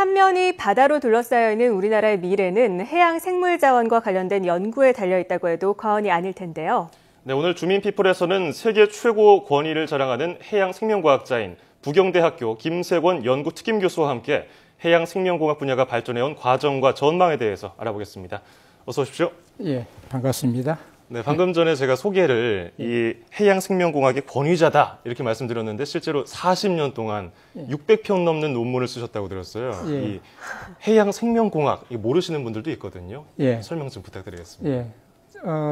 삼면이 바다로 둘러싸여 있는 우리나라의 미래는 해양 생물 자원과 관련된 연구에 달려 있다고 해도 과언이 아닐 텐데요. 네, 오늘 주민피플에서는 세계 최고 권위를 자랑하는 해양 생명과학자인 부경대학교 김세권 연구특임 교수와 함께 해양 생명공학 분야가 발전해온 과정과 전망에 대해서 알아보겠습니다. 어서 오십시오. 예, 반갑습니다. 네, 방금 전에 제가 소개를 이 해양 생명공학의 권위자다 이렇게 말씀드렸는데 실제로 40년 동안 600편 넘는 논문을 쓰셨다고 들었어요. 예. 이 해양 생명공학 모르시는 분들도 있거든요. 예. 설명 좀 부탁드리겠습니다. 예.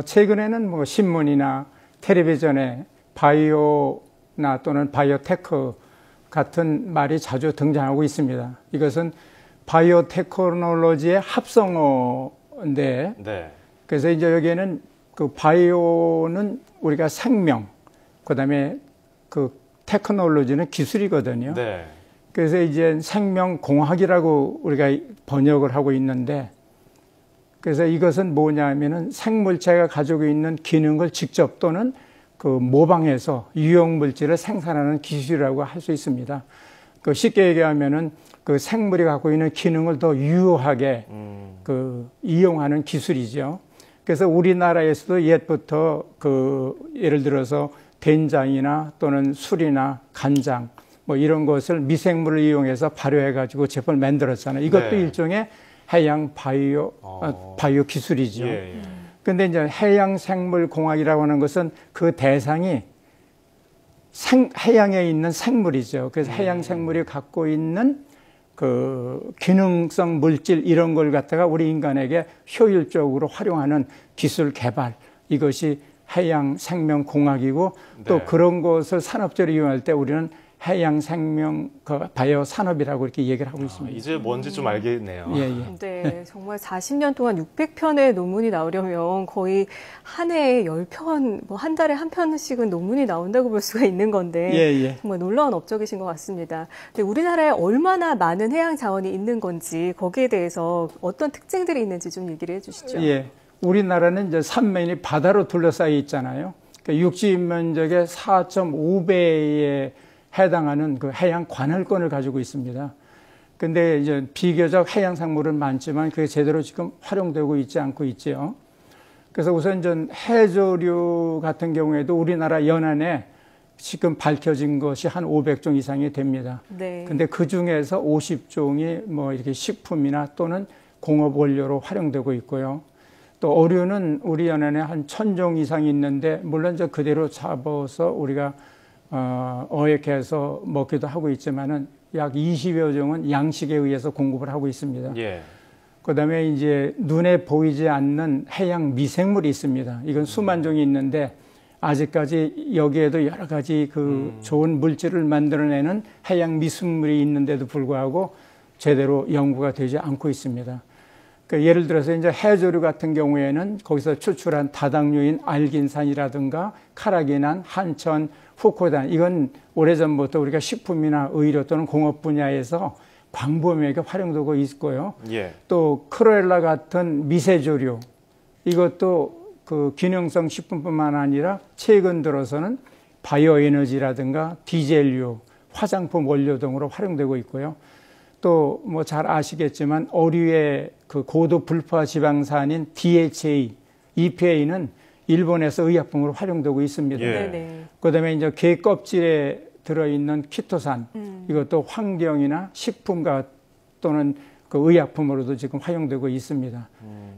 최근에는 뭐 신문이나 텔레비전에 바이오나 또는 바이오테크 같은 말이 자주 등장하고 있습니다. 이것은 바이오테크놀로지의 합성어인데, 네. 그래서 이제 여기에는 그 바이오는 우리가 생명, 그다음에 그 테크놀로지는 기술이거든요. 네. 그래서 이제 생명공학이라고 우리가 번역을 하고 있는데, 그래서 이것은 뭐냐면은 생물체가 가지고 있는 기능을 직접 또는 그 모방해서 유용물질을 생산하는 기술이라고 할 수 있습니다. 그 쉽게 얘기하면은 그 생물이 갖고 있는 기능을 더 유효하게 그 이용하는 기술이죠. 그래서 우리나라에서도 옛부터 그 예를 들어서 된장이나 또는 술이나 간장 뭐 이런 것을 미생물을 이용해서 발효해 가지고 제품을 만들었잖아요. 이것도 네. 일종의 해양 바이오 기술이죠. 예, 예. 근데 이제 해양 생물 공학이라고 하는 것은 그 대상이 해양에 있는 생물이죠. 그래서 해양 생물이 갖고 있는 그 기능성 물질 이런 걸 갖다가 우리 인간에게 효율적으로 활용하는 기술 개발, 이것이 해양 생명 공학이고, 또 네. 그런 것을 산업적으로 이용할 때 우리는 해양 생명 바이오 산업이라고 이렇게 얘기를 하고 있습니다. 이제 뭔지 좀 알겠네요. 예, 예. 네, 정말 40년 동안 600편의 논문이 나오려면 거의 한 해에 10편, 뭐 한 달에 한 편씩은 논문이 나온다고 볼 수가 있는 건데 예, 예. 정말 놀라운 업적이신 것 같습니다. 근데 우리나라에 얼마나 많은 해양 자원이 있는 건지 거기에 대해서 어떤 특징들이 있는지 좀 얘기를 해주시죠. 예, 우리나라는 이제 삼면이 바다로 둘러싸여 있잖아요. 그러니까 육지 면적의 4.5배에 해당하는 그 해양 관할권을 가지고 있습니다. 근데 이제 비교적 해양 생물은 많지만 그게 제대로 지금 활용되고 있지 않고 있죠. 그래서 우선 전 해조류 같은 경우에도 우리나라 연안에 지금 밝혀진 것이 한 500종 이상이 됩니다. 네. 근데 그 중에서 50종이 뭐 이렇게 식품이나 또는 공업 원료로 활용되고 있고요. 또 어류는 우리 연안에 한 1000종 이상이 있는데, 물론 저 그대로 잡아서 우리가 어획해서 먹기도 하고 있지만은 약 20여 종은 양식에 의해서 공급을 하고 있습니다. 예. 그다음에 이제 눈에 보이지 않는 해양 미생물이 있습니다. 이건 수만 종이 있는데 아직까지 여기에도 여러 가지 그 좋은 물질을 만들어내는 해양 미생물이 있는데도 불구하고 제대로 연구가 되지 않고 있습니다. 그 예를 들어서 이제 해조류 같은 경우에는 거기서 추출한 다당류인 알긴산이라든가 카라기난, 한천, 후코단, 이건 오래전부터 우리가 식품이나 의료 또는 공업 분야에서 광범위하게 활용되고 있고요. 예. 또 크로엘라 같은 미세조류, 이것도 그 기능성 식품뿐만 아니라 최근 들어서는 바이오 에너지라든가 디젤류, 화장품 원료 등으로 활용되고 있고요. 또 뭐 잘 아시겠지만 어류의 그 고도 불포화 지방산인 DHA, EPA는 일본에서 의약품으로 활용되고 있습니다. 예. 그다음에 이제 게 껍질에 들어있는 키토산, 이것도 환경이나 식품과 또는 그 의약품으로도 지금 활용되고 있습니다.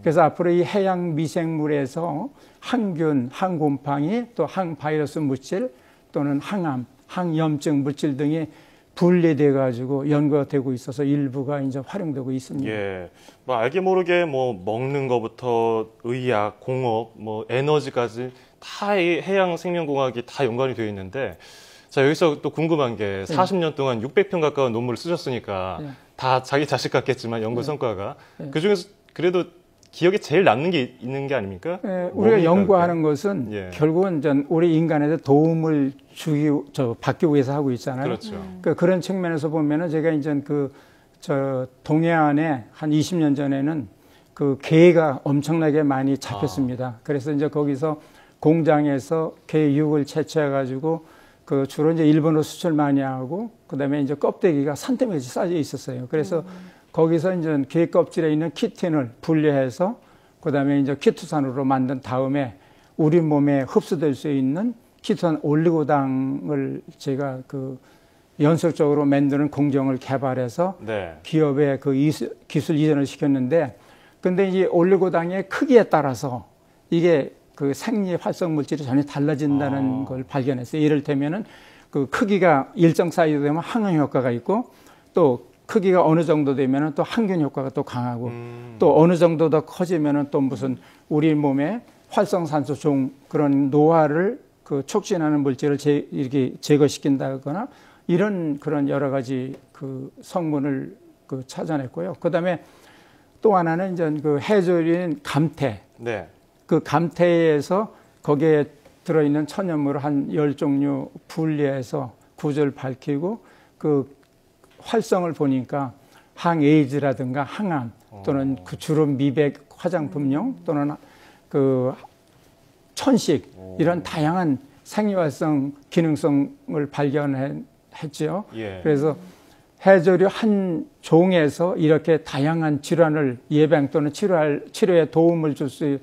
그래서 앞으로 이 해양 미생물에서 항균, 항곰팡이, 또 항바이러스 물질 또는 항암, 항염증 물질 등이 분리돼 가지고 연구가 되고 있어서 일부가 이제 활용되고 있습니다. 예. 뭐 알게 모르게 뭐 먹는 것부터 의학, 공업, 뭐 에너지까지 다 이 해양 생명공학이 다 연관이 되어 있는데, 자, 여기서 또 궁금한 게 40년 동안 600편 가까운 논문을 쓰셨으니까 다 자기 자식 같겠지만 연구 성과가 그중에서 그래도 기억에 제일 남는 게 있는 게 아닙니까? 우리가 연구하는 것은 예. 결국은 우리 인간한테 도움을 받기 위해서 하고 있잖아요. 그렇죠. 그런 측면에서 보면은 제가 이제 동해안에 한 20년 전에는 그 게가 엄청나게 많이 잡혔습니다. 그래서 이제 거기서 공장에서 게 육을 채취해가지고 그 주로 이제 일본으로 수출 많이 하고, 그다음에 이제 껍데기가 산더미같이 쌓여 있었어요. 그래서 거기서 이제 게 껍질에 있는 키틴을 분리해서 그다음에 이제 키토산으로 만든 다음에 우리 몸에 흡수될 수 있는 키토산 올리고당을 제가 그 연속적으로 만드는 공정을 개발해서 네. 기업에 그 기술 이전을 시켰는데, 근데 이제 올리고당의 크기에 따라서 이게 그 생리 활성 물질이 전혀 달라진다는 걸 발견했어요. 이를테면은 그 크기가 일정 사이즈 되면 항행 효과가 있고, 또 크기가 어느 정도 되면은 또 항균 효과가 또 강하고, 또 어느 정도 더 커지면은 또 무슨 우리 몸에 활성산소 중 그런 노화를 그 촉진하는 물질을 이렇게 제거시킨다거나 이런 그런 여러 가지 그 성분을 그 찾아냈고요. 그다음에 또 하나는 이제 그 해조류인 감태. 네. 그 감태에서 거기에 들어있는 천연물을 한 10종류 분리해서 구조를 밝히고 그 활성을 보니까 항에이즈라든가 항암 또는 그 주름 미백 화장품용 또는 그 천식 이런 다양한 생리활성 기능성을 발견했죠. 예. 그래서 해조류 한 종에서 이렇게 다양한 질환을 예방 또는 치료에 도움을 줄 수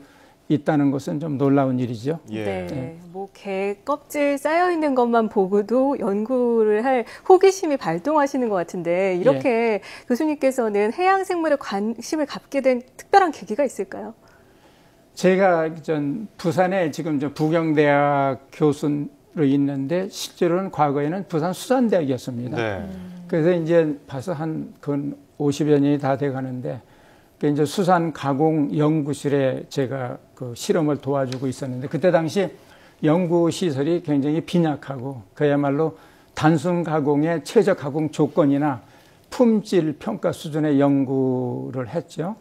있다는 것은 좀 놀라운 일이죠. 예. 네. 뭐 게 껍질 쌓여 있는 것만 보고도 연구를 할 호기심이 발동하시는 것 같은데, 이렇게 교수님께서는 해양 생물에 관심을 갖게 된 특별한 계기가 있을까요? 제가 부산에 지금 부경대학 교수로 있는데 실제로는 과거에는 부산 수산대학이었습니다. 네. 그래서 이제 봐서 한 50여 년이 다 돼 가는데, 이제 수산 가공 연구실에 제가 그 실험을 도와주고 있었는데, 그때 당시 연구 시설이 굉장히 빈약하고 그야말로 단순 가공의 최저 가공 조건이나 품질 평가 수준의 연구를 했죠.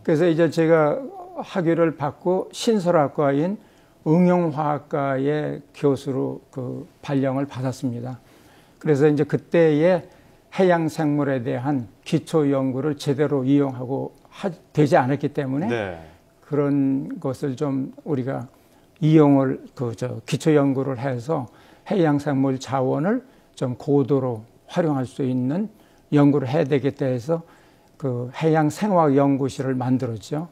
그래서 이제 제가 학위를 받고 신설학과인 응용화학과의 교수로 그 발령을 받았습니다. 그래서 이제 그때의 해양 생물에 대한 기초 연구를 제대로 이용하고 되지 않았기 때문에 네. 그런 것을 좀 우리가 이용을 기초 연구를 해서 해양 생물 자원을 좀 고도로 활용할 수 있는 연구를 해야 되겠다 해서 그 해양 생화학 연구실을 만들었죠.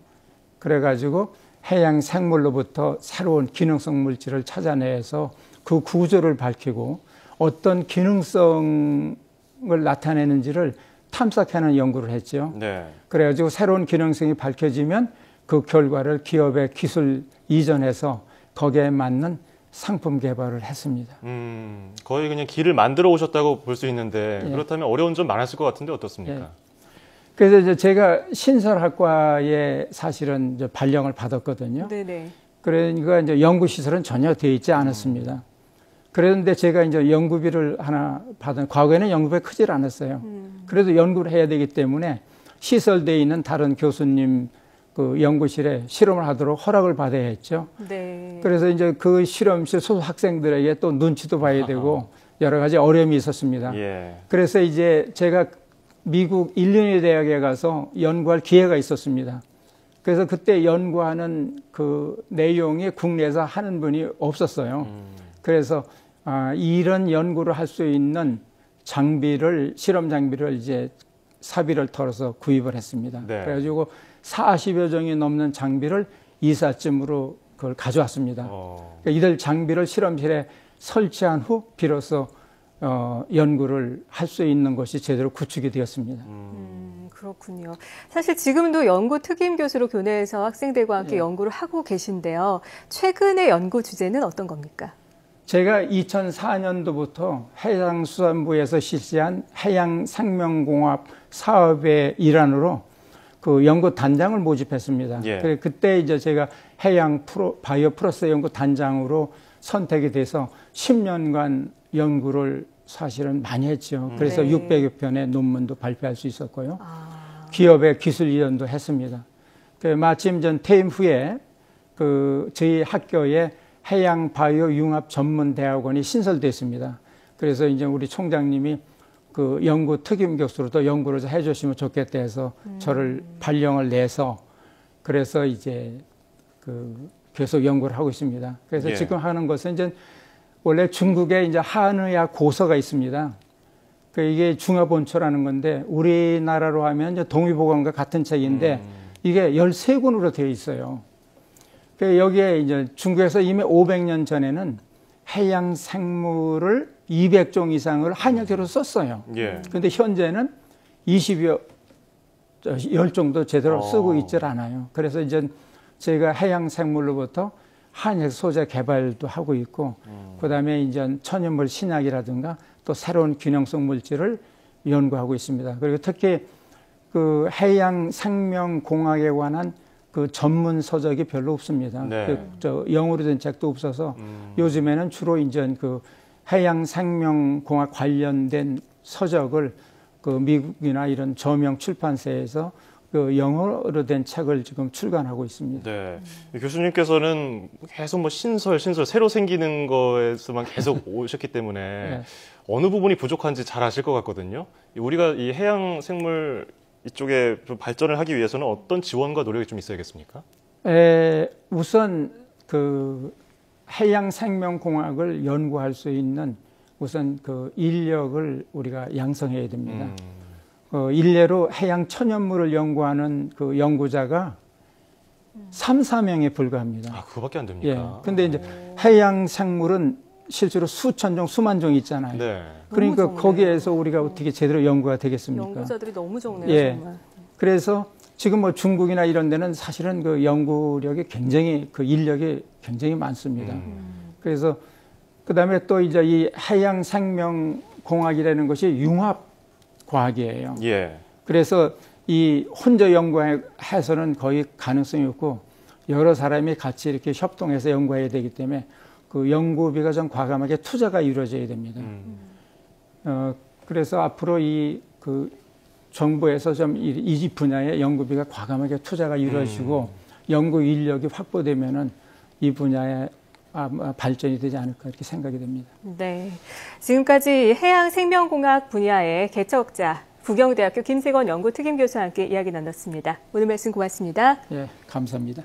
그래가지고 해양 생물로부터 새로운 기능성 물질을 찾아내서 그 구조를 밝히고 어떤 기능성을 나타내는지를 탐색하는 연구를 했죠. 네. 그래가지고 새로운 기능성이 밝혀지면 그 결과를 기업에 기술 이전해서 거기에 맞는 상품 개발을 했습니다. 거의 그냥 길을 만들어 오셨다고 볼 수 있는데, 예. 그렇다면 어려운 점 많았을 것 같은데 어떻습니까? 예. 그래서 이제 제가 신설학과에 사실은 이제 발령을 받았거든요. 네네. 그러니까 이제 연구시설은 전혀 되어 있지 않았습니다. 그런데 제가 이제 연구비를 하나 받은, 과거에는 연구비가 크질 않았어요. 그래도 연구를 해야 되기 때문에 시설되어 있는 다른 교수님 그 연구실에 실험을 하도록 허락을 받아야 했죠. 네. 그래서 이제 그 실험실 소속 학생들에게 또 눈치도 봐야 되고 여러 가지 어려움이 있었습니다. 예. 그래서 이제 제가 미국 일리노이 대학에 가서 연구할 기회가 있었습니다. 그래서 그때 연구하는 그 내용이 국내에서 하는 분이 없었어요. 그래서 이런 연구를 할 수 있는 장비를, 실험 장비를 이제 사비를 털어서 구입을 했습니다. 네. 그래가지고 40여 종이 넘는 장비를 이삿짐으로 그걸 가져왔습니다. 그러니까 이들 장비를 실험실에 설치한 후 비로소 연구를 할 수 있는 것이 제대로 구축이 되었습니다. 그렇군요. 사실 지금도 연구 특임 교수로 교내에서 학생들과 함께 연구를 하고 계신데요. 최근의 연구 주제는 어떤 겁니까? 제가 2004년도부터 해양수산부에서 실시한 해양생명공학 사업의 일환으로 그 연구단장을 모집했습니다. 예. 그때 이제 제가 바이오 프로세스 연구단장으로 선택이 돼서 10년간 연구를 사실은 많이 했죠. 그래서 네. 600여 편의 논문도 발표할 수 있었고요. 기업의 기술 이전도 했습니다. 마침 전 퇴임 후에 저희 학교에 해양 바이오 융합 전문 대학원이 신설됐습니다. 그래서 이제 우리 총장님이 그 연구 특임 교수로도 연구를 해주시면 좋겠다 해서 저를 발령을 내서 그래서 이제 계속 연구를 하고 있습니다. 그래서 예. 지금 하는 것은 이제 원래 중국에 이제 한의학 고서가 있습니다. 이게 중화본초라는 건데 우리나라로 하면 이제 동의보감과 같은 책인데 이게 13권으로 되어 있어요. 여기에 이제 중국에서 이미 500년 전에는 해양 생물을 200종 이상을 한약재로 썼어요. 그런데 현재는 20여 정도 제대로 쓰고 있질 않아요. 그래서 이제 저희가 해양 생물로부터 한약 소재 개발도 하고 있고, 그다음에 이제 천연물 신약이라든가 또 새로운 균형성 물질을 연구하고 있습니다. 그리고 특히 그 해양 생명공학에 관한 그 전문 서적이 별로 없습니다. 네. 영어로 된 책도 없어서 요즘에는 주로 이제 그 해양 생명공학 관련된 서적을 그 미국이나 이런 저명 출판사에서 그 영어로 된 책을 지금 출간하고 있습니다. 네. 교수님께서는 계속 뭐 신설 새로 생기는 거에서만 계속 오셨기 때문에 네. 어느 부분이 부족한지 잘 아실 것 같거든요. 우리가 이 해양 생물 이쪽에 좀 발전을 하기 위해서는 어떤 지원과 노력이 좀 있어야겠습니까? 우선 그 해양 생명공학을 연구할 수 있는 우선 그 인력을 우리가 양성해야 됩니다. 일례로 해양 천연물을 연구하는 그 연구자가 3, 4명에 불과합니다. 아, 그거밖에 안 됩니까? 근데 이제 해양 생물은 실제로 수천 종, 수만 종 있잖아요. 네. 그러니까 거기에서 우리가 어떻게 제대로 연구가 되겠습니까? 연구자들이 너무 적네요, 정말. 그래서 지금 뭐 중국이나 이런 데는 사실은 그 연구력이 굉장히 그 인력이 굉장히 많습니다. 그래서 그다음에 또 이제 이 해양 생명 공학이라는 것이 융합 과학이에요. 그래서 이 혼자 연구해서는 거의 가능성이 없고 여러 사람이 같이 이렇게 협동해서 연구해야 되기 때문에 그 연구비가 좀 과감하게 투자가 이루어져야 됩니다. 그래서 앞으로 이 그 정부에서 좀 이 분야에 연구비가 과감하게 투자가 이루어지고 연구 인력이 확보되면은 이 분야에 발전이 되지 않을까 이렇게 생각이 됩니다. 네, 지금까지 해양 생명공학 분야의 개척자 부경대학교 김세건 연구특임 교수와 함께 이야기 나눴습니다. 오늘 말씀 고맙습니다. 예, 감사합니다.